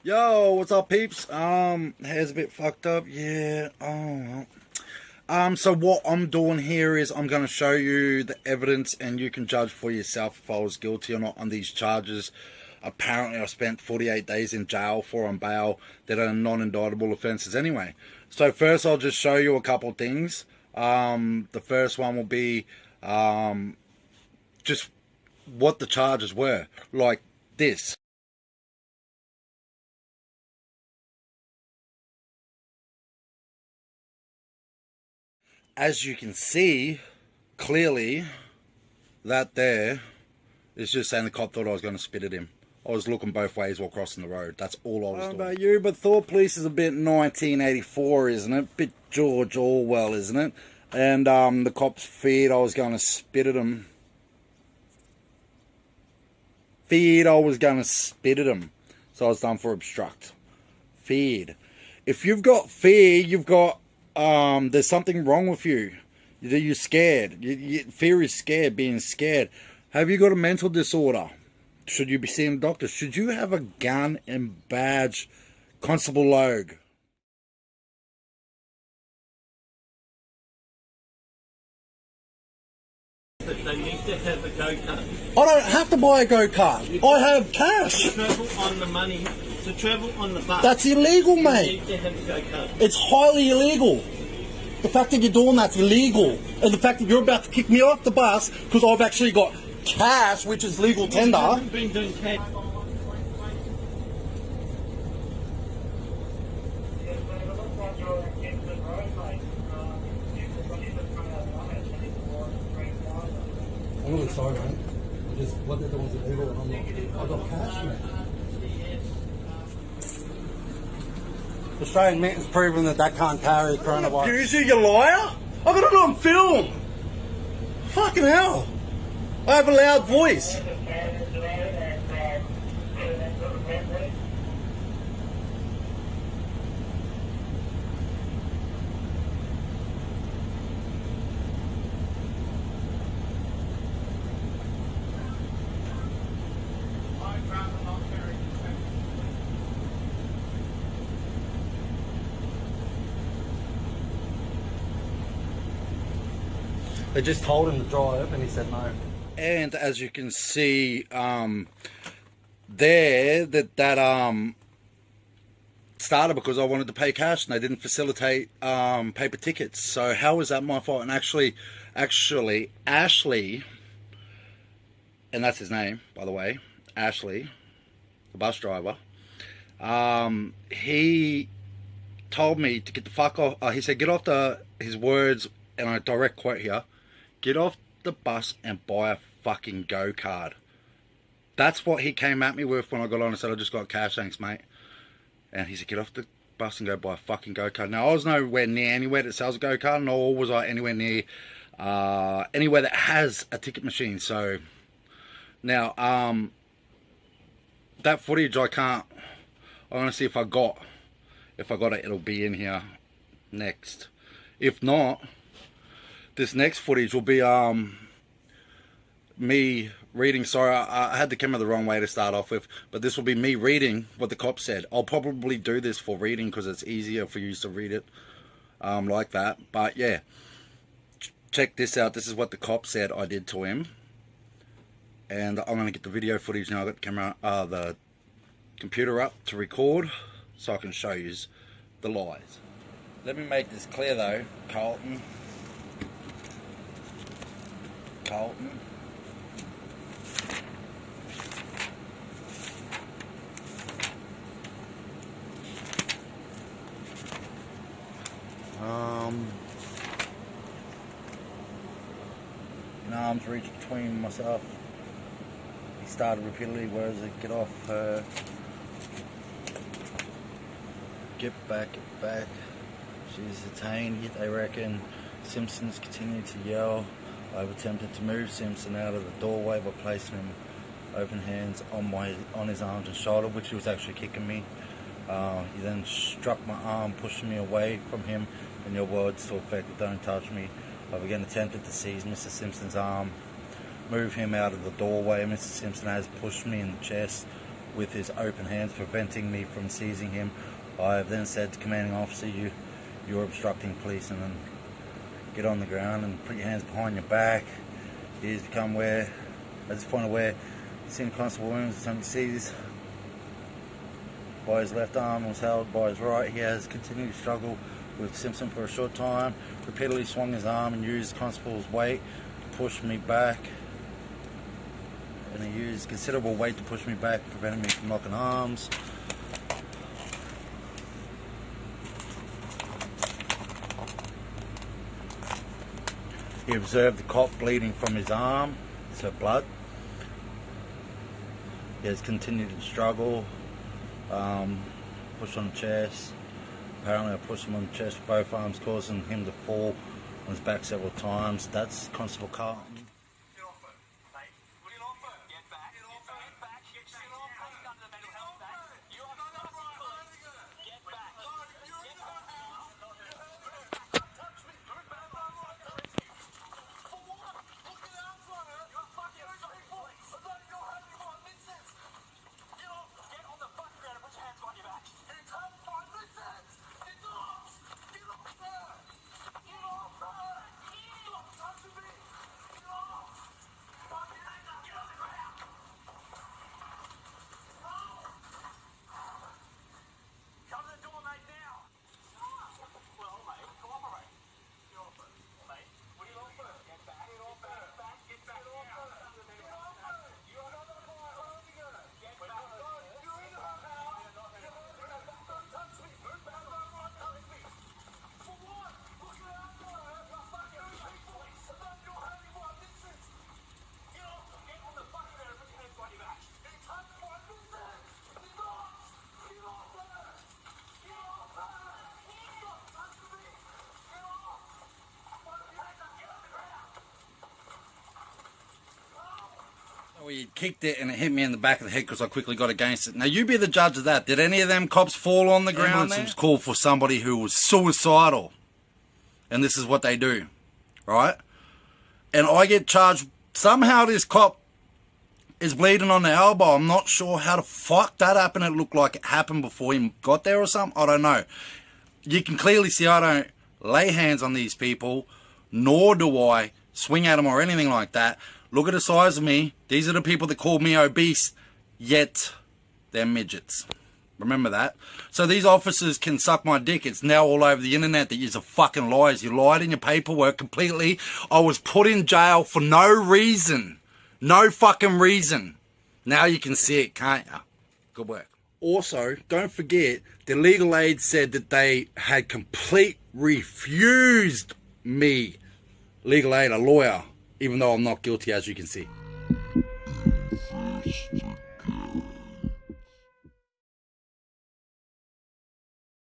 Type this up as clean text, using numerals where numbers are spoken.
Yo, what's up, peeps? Hair's a bit fucked up. Yeah. Oh. So what I'm doing here is I'm going to show you the evidence, and you can judge for yourself if I was guilty or not on these charges. Apparently, I spent 48 days in jail for on bail that are non-indictable offences anyway. So first, I'll just show you a couple things. The first one will be just what the charges were, like this. As you can see, clearly, that there is just saying the cop thought I was going to spit at him. I was looking both ways while crossing the road. That's all I was doing. I don't know about you, but Thought Police is a bit 1984, isn't it? Bit George Orwell, isn't it? And the cops feared I was going to spit at him. Feared I was going to spit at him. So I was done for obstruct. Feared. If you've got fear, you've got... there's something wrong with you. You're scared. Fear is scared, being scared. Have you got a mental disorder? Should you be seeing a doctor? Should you have a gun and badge, Constable Logue? They need to have a go-kart. I don't have to buy a go-kart. I have cash. To travel on the money, to travel on the bus. That's illegal, mate. You need to have a go-kart. It's highly illegal. The fact that you're doing that's illegal. And the fact that you're about to kick me off the bus because I've actually got cash, which is legal tender. You haven't been doing cash. I'm really sorry, man. Just what they're doing is illegal, and I've got cash, man. The Australian Mint has proven that can't carry coronavirus. Accuse you, you liar? I've got it on film. Fucking hell. I have a loud voice. They just told him to drive and he said no. And as you can see there, that started because I wanted to pay cash and they didn't facilitate paper tickets. So how is that my fault? And actually Ashley, and that's his name, by the way, Ashley, the bus driver, he told me to get the fuck off. He said, get off his words, and I direct quote here, get off the bus and buy a fucking go-kart. That's what he came at me with when I got on and said, I just got cash, thanks, mate. And he said, get off the bus and go buy a fucking go-kart. Now, I was nowhere near anywhere that sells a go-kart, nor was I anywhere near anywhere that has a ticket machine. So, now, that footage I want to see if I got it, it'll be in here next. If not, this next footage will be me reading. Sorry, I had the camera the wrong way to start off with, but this will be me reading what the cop said. I'll probably do this for reading because it's easier for you to read it like that. But yeah, check this out. This is what the cop said I did to him, and I'm gonna get the video footage now. I got the camera, the computer up to record, so I can show you the lies. Let me make this clear though, Carlton. Arms reach between myself. He started repeatedly, where is it? Get off her. Get back. She's detained, yet they reckon. Simpsons continued to yell. I've attempted to move Simpson out of the doorway by placing him open hands on his arms and shoulder, which he was actually kicking me. He then struck my arm, pushing me away from him, and your words to effect, don't touch me. I've again attempted to seize Mr. Simpson's arm, move him out of the doorway. Mr. Simpson has pushed me in the chest. with his open hands, preventing me from seizing him. I have then said to commanding officer, you're obstructing police, and then get on the ground and put your hands behind your back. He has become at this point aware, seen constable wounds, something seized by his left arm, was held by his right. He has continued to struggle with Simpson for a short time, repeatedly swung his arm and used the constable's weight to push me back. And he used considerable weight to push me back, preventing me from locking arms. He observed the cop bleeding from his arm, so blood. He has continued to struggle. Push on the chest. Apparently I pushed him on the chest with both arms, causing him to fall on his back several times. That's Constable Carlton. Get off it, mate. Get off it. Get back. Get off it. Get back. Get shit off it. Come to the mental health back. You are not right. Get back. No, you're in her house. Don't touch me. Don't touch me. For what? Look at out for her. You're fucking people. I thought you had me on Vincent. Get off. Get on the fucking ground and put your hands behind your back. You can't find Vincent. Get off. Get off there. Get off her. Stop touching me. Get off. Fucking hang up. Get on the ground. Come to the door, mate, now. Well, mate, cooperate. Get off it, mate. What do you want first? Get back. Get off her. Get back. Get back. Get off her. Get off her. You're not hurting her. Get back. You're in her house. Don't touch me. Move back. Don't touch me. For what? Look out for her. You're fucking people. I thought you were hurting my Vincent. Get off. Get on the fucking ground and put your hands behind your back. You touch my Vincent. Get off. Get off her. Get off her. Stop touching me. Get off. Put your hands up. Get on the ground. He kicked it and it hit me in the back of the head because I quickly got against it. Now you be the judge of that. Did any of them cops fall on the ground? Ambulance was called for somebody who was suicidal, and this is what they do, right? And I get charged. Somehow this cop is bleeding on the elbow. I'm not sure how the fuck that happened. It looked like it happened before he got there or something. I don't know. You can clearly see I don't lay hands on these people, nor do I swing at them or anything like that. Look at the size of me. These are the people that called me obese, yet they're midgets. Remember that? So these officers can suck my dick. It's now all over the internet that you're fucking liars. You lied in your paperwork completely. I was put in jail for no reason. No fucking reason. Now you can see it, can't you? Good work. Also, don't forget, the legal aid said that they had refused me legal aid, a lawyer, even though I'm not guilty, as you can see.